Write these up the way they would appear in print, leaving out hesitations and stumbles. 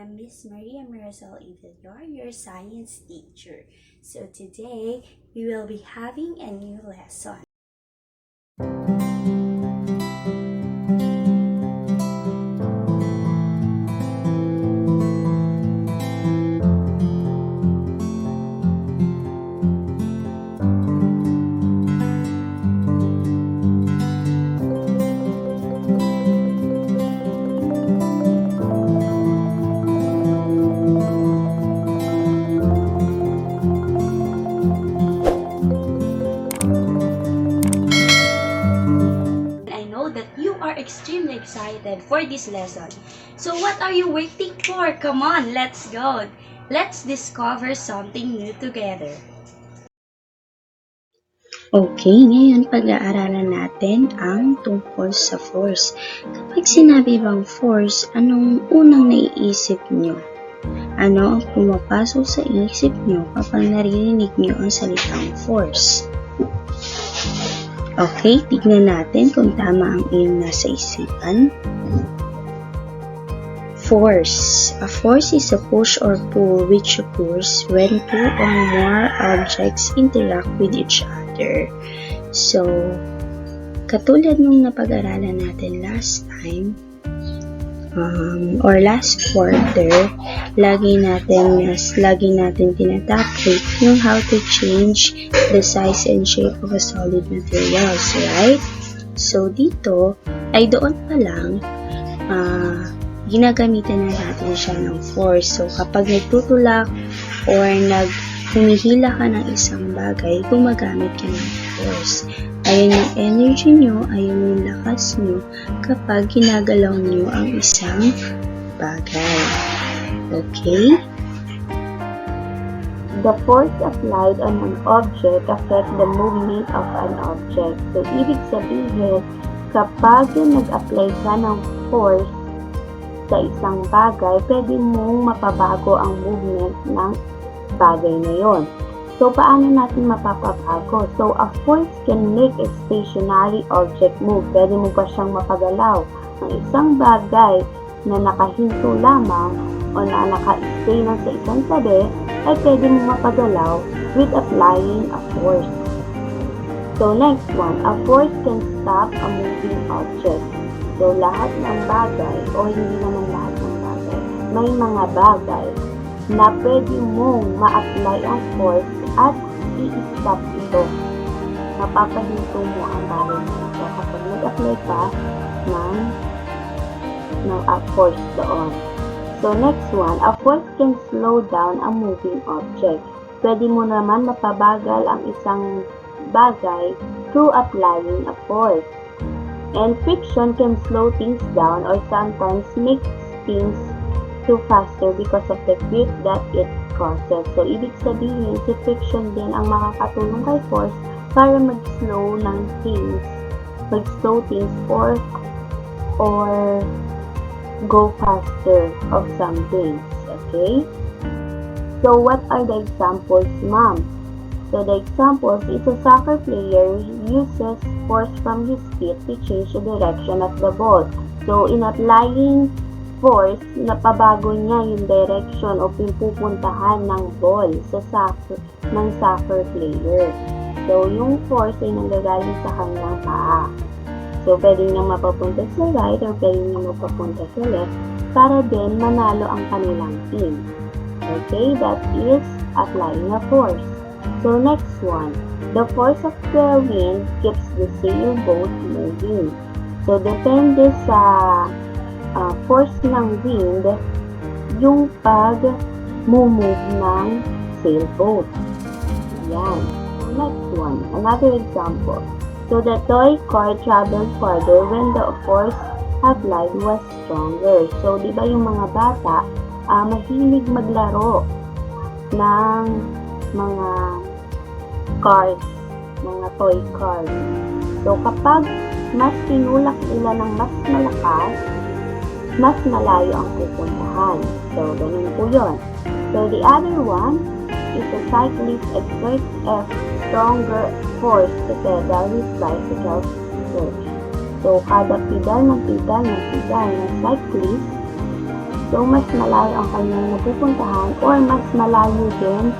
am Miss Maria Mirasol Ivillar, your science teacher. So today, we will be having a new lesson. I know that you are extremely excited for this lesson. So what are you waiting for? Come on, let's go. Let's discover something new together. Okay, ngayon pag-aaralan natin ang tungkol sa force. Kapag sinabi bang force, anong unang naiisip nyo? Ano ang pumapasok sa isip nyo kapag naririnig nyo ang salitang force? Okay, tignan natin kung tama ang iyong nasa isipan. Force. A force is a push or pull which occurs when two or more objects interact with each other. So, katulad nung napag-aralan natin last time, or last quarter, lagi natin tinatopic yung how to change the size and shape of a solid materials, right? So, dito, ay doon pa lang, ginagamitan na natin siya ng force. So, kapag nagtutulak or humihila ka ng isang bagay, gumagamit ka ng force. Ayun yung energy nyo, ayun yung lakas nyo kapag ginagalaw nyo ang isang bagay. Okay? The force applied on an object affects the movement of an object. So, ibig sabihin, kapag nag-apply ka ng force sa isang bagay, pwede mong mapabago ang movement ng bagay na yon. So, paano natin mapapabago? So, a force can make a stationary object move. Pwede mo pa siyang mapagalaw. Ang isang bagay na nakahinto lamang o na naka-stay lang sa isang tabi, ay pwede mo mapagalaw with applying a force. So, next one, a force can stop a moving object. So, lahat ng bagay, o hindi naman lahat ng bagay, may mga bagay na pwede mong ma-apply ang force at i-stop ito. Mapapahinto mo ang bagay na ito kapag nag-apply ka ng force doon. So, next one, a force can slow down a moving object. Pwede mo naman mapabagal ang isang bagay through applying a force. And friction can slow things down or sometimes make things too faster because of the grip that it causes. So, ibig sabihin, si friction din ang makakatulong kay force para mag-slow things or go faster of some things. Okay? So, what are the examples, ma'am? So, the examples is a soccer player uses force from his feet to change the direction of the ball. So, in applying force, napabago niya yung direction o pinupuntahan ng ball sa soccer player. So, yung force ay nanggagaling sa kanyang paa. So, pwede niya mapapunta sa right or pwede niya mapapunta sa left para din manalo ang kanilang team. Okay, that is applying a force. So, next one, the force of the wind keeps the sailboat moving. So, depende sa force ng wind, yung pag-move ng sailboat. Yan. Next one, another example. So, the toy car traveled farther when the force applied was stronger. So, di ba yung mga bata, mahilig maglaro ng mga cars, mga toy cars. So, kapag mas tinulak nila ng mas malakas, mas malayo ang pupuntahan. So, ganun po yun. So, the other one is a cyclist exerts a stronger force to pedal his bicycle first. So, kada pedal ng cyclist, so So, mas malayo ang kanyang napupuntahan or mas malayo din,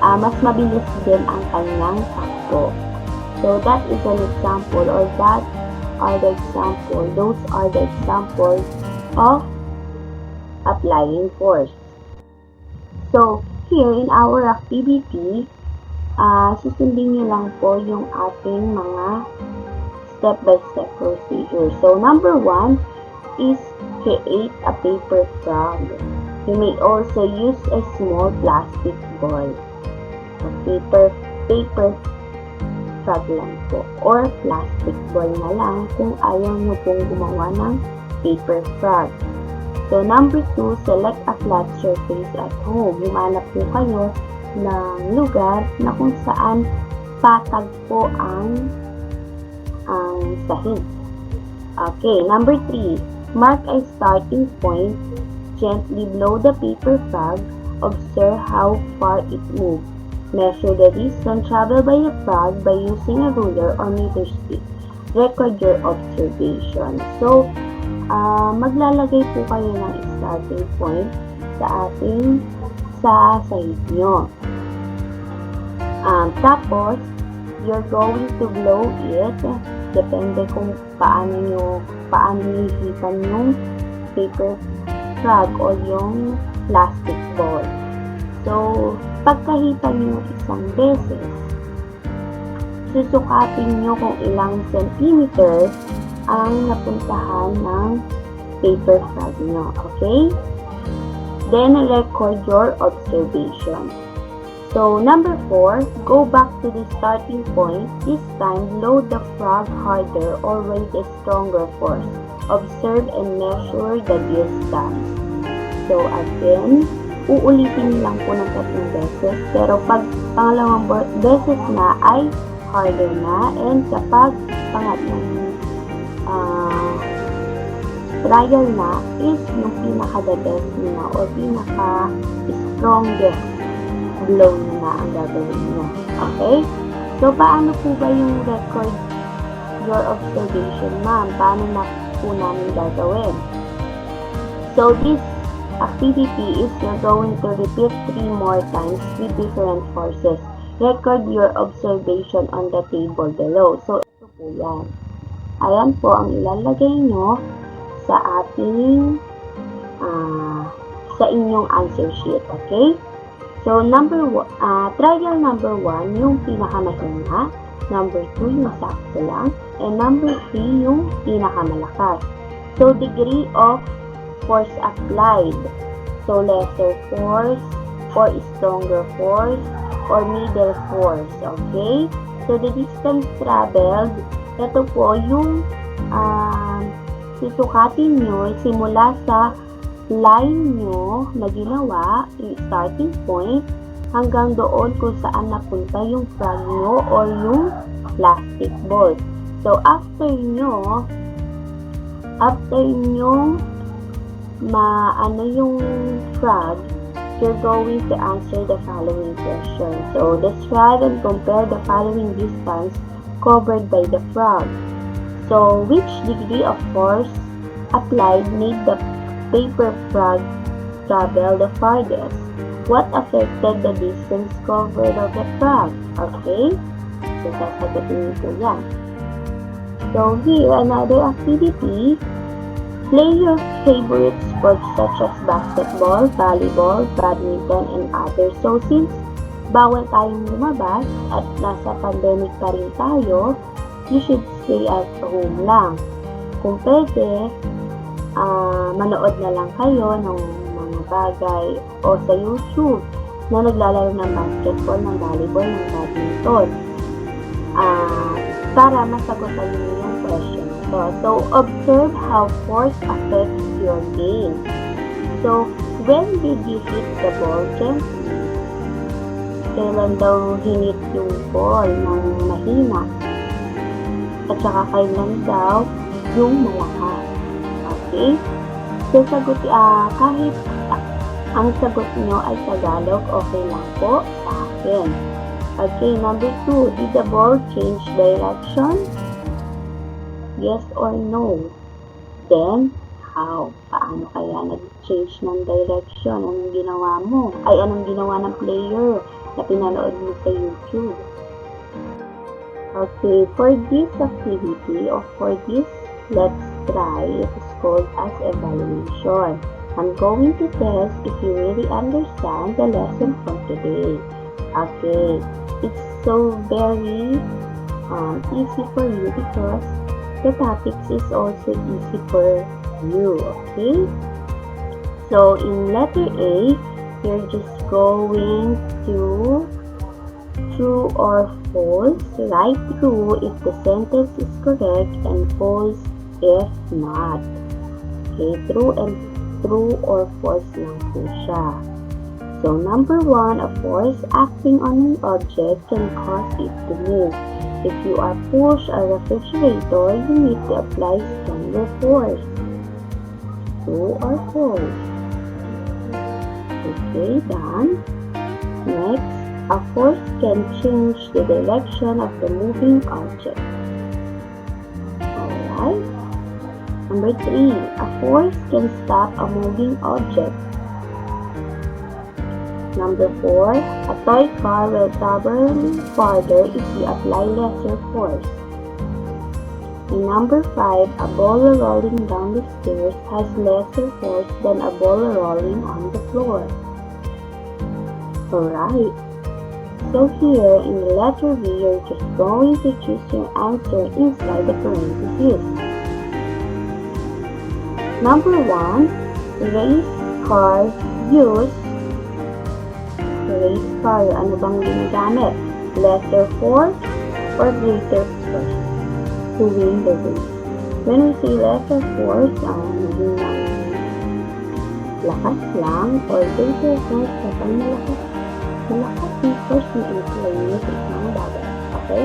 mas mabilis din ang kanyang takbo. So, that is an example or those are the examples of applying force. So, here in our activity, susundin nyo lang po yung ating mga step-by-step procedure. So, number 1 is create a paper frog. You may also use a small plastic ball. Paper frog lang po. Or plastic ball na lang kung ayaw nyo pong gumawa ng paper frog. So, number 2, select a flat surface at home. Humanap po kayo ng lugar na kung saan patag po ang sahig. Okay, number 3, mark a starting point. Gently blow the paper frog. Observe how far it moves. Measure the distance traveled by the frog by using a ruler or meter stick. Record your observation. So, maglalagay po kayo ng starting point sa sahig nyo. Tapos, you're going to blow it. Depende kung paano hihipan yung paper frog o yung plastic ball. So, pagkahipan nyo isang beses, susukatin nyo kung ilang centimeters ang napuntahan ng paper frog nyo. Okay? Then, record your observation. So, number 4, go back to the starting point. This time, blow the frog harder or with a stronger force. Observe and measure the distance. So, again, uulitin lang po ng 3 beses. Pero pag pangalawang beses na ay harder na. And kapag pangatlong trial na is yung pinaka-the best na or pinaka-strongest blow na ang gagawin nyo. Okay? So, paano po ba yung record your observation, ma'am? Paano na po namin gagawin? So, this activity is you're going to repeat 3 more times with different forces. Record your observation on the table below. So, ito po yan. Ayan po ang ilalagay nyo sa ating sa inyong answer sheet. Okay? So, trial number 1, yung pinakamahina. Number 2, yung sakto lang. And number 3, yung pinakamalakas. So, degree of force applied. So, lesser force, or stronger force, or middle force. Okay? So, the distance traveled, ito po yung susukatin nyo simula sa line nyo na ginawa, yung starting point, hanggang doon kung saan napunta yung frog nyo or yung plastic ball. So, after nyo yung frog, you're going to answer the following question. So, describe and compare the following distance covered by the frog. So, which degree of force applied made the paper frog travel the farthest? What affected the distance covered of the frog? Okay? So, sasagutin nito yan. So, here, another activity. Play your favorite sports such as basketball, volleyball, badminton, and others. So, since bawal tayong lumabas at nasa pandemic pa rin tayo, you should stay at home lang. Kung pwede, manood na lang kayo ng mga bagay o sa YouTube na naglalaro ng basketball, ng volleyball, ng badminton para masagutan niyo yung question. So, observe how force affects your game. So, when did you hit the ball gently? Kailan daw hinit yung ball ng mahina? At saka kailan daw yung malakas? Okay? So, kahit ang sagot nyo ay Tagalog, okay lang po sa akin. Okay, number 2, did the ball change direction? Yes or no? Then, how? Paano kaya nag-change ng direction. Anong ginawa mo? Ay, anong ginawa ng player na pinanood mo sa YouTube? Okay, for this activity or for this let's try, it is called as evaluation. I'm going to test if you really understand the lesson from today. Okay, it's so very easy for you because the topics is also easy for you. Okay, so in letter A, you're just going to true or false. Write true if the sentence is correct and false if not. Okay, true or false lang po siya. So, number 1, a force acting on an object can cause it to move. If you are push a refrigerator, you need to apply stronger force. True or false? Okay, done. Next, a force can change the direction of the moving object. Alright. Number 3, a force can stop a moving object. Number 4, a toy car will travel farther if you apply lesser force. And number 5, a ball rolling down the stairs has lesser force than a ball rolling on the floor. Alright. So here, in the letter B, you're just going to choose your answer inside the parentheses. Number 1, race car use. Race car, ano bang ginagamit? Lesser force or greater force to win the race? When we say lesser force, maging lakas lang or greater force, kapag malakas yung force na i-apply sa isang bagay. Okay?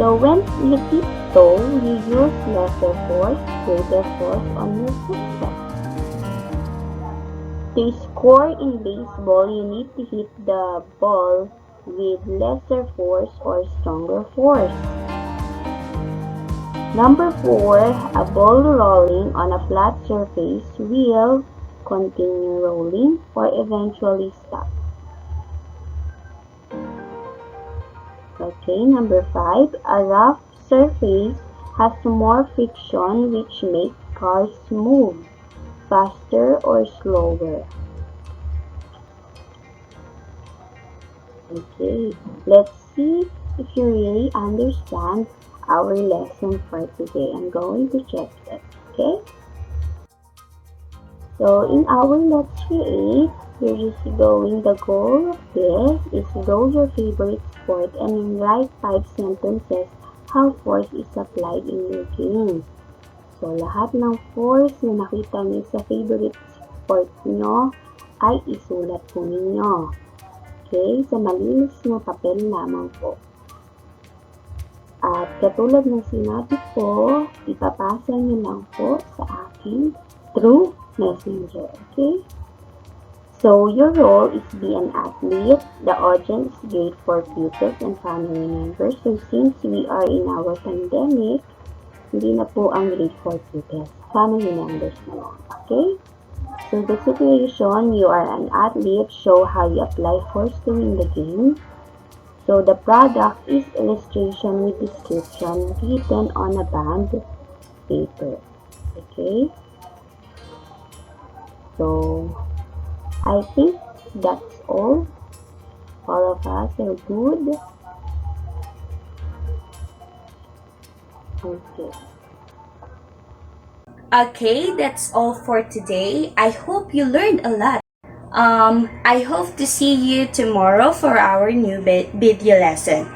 So, when you tiptoe, you use lesser force, greater force on your footstep. To score in baseball, you need to hit the ball with lesser force or stronger force. Number 4, a ball rolling on a flat surface will continue rolling or eventually stop. Okay, number 5, a rough surface has more friction which makes cars move faster or slower. Okay, let's see if you really understand our lesson for today. I'm going to check it, okay? So, in our lecture 8, you're just going, the goal of this is go your favorite sport and write 5 sentences how force is applied in your game. So, lahat ng force na nakita niyo sa favorite sport nyo ay isulat po ninyo. Okay? Sa malinis na papel lamang po. At katulad ng sinabi ko, ipapasa niyo lang po sa akin through Messenger. Okay? So, your role is be an athlete. The audience is great for pupils and family members. So, since we are in our pandemic, hindi na po ang grade 4 pupils. Family members na lang. Okay? So, the situation, you are an athlete, show how you apply force to win the game. So, the product is illustration with description written on a band paper. Okay? So, I think that's all. All of us are good. Okay, that's all for today. I hope you learned a lot. I hope to see you tomorrow for our new video lesson.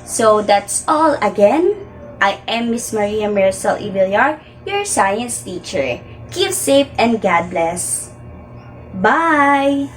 So that's all again. I am Miss Maria Maricel Ibillar, your science teacher. Keep safe and God bless. Bye!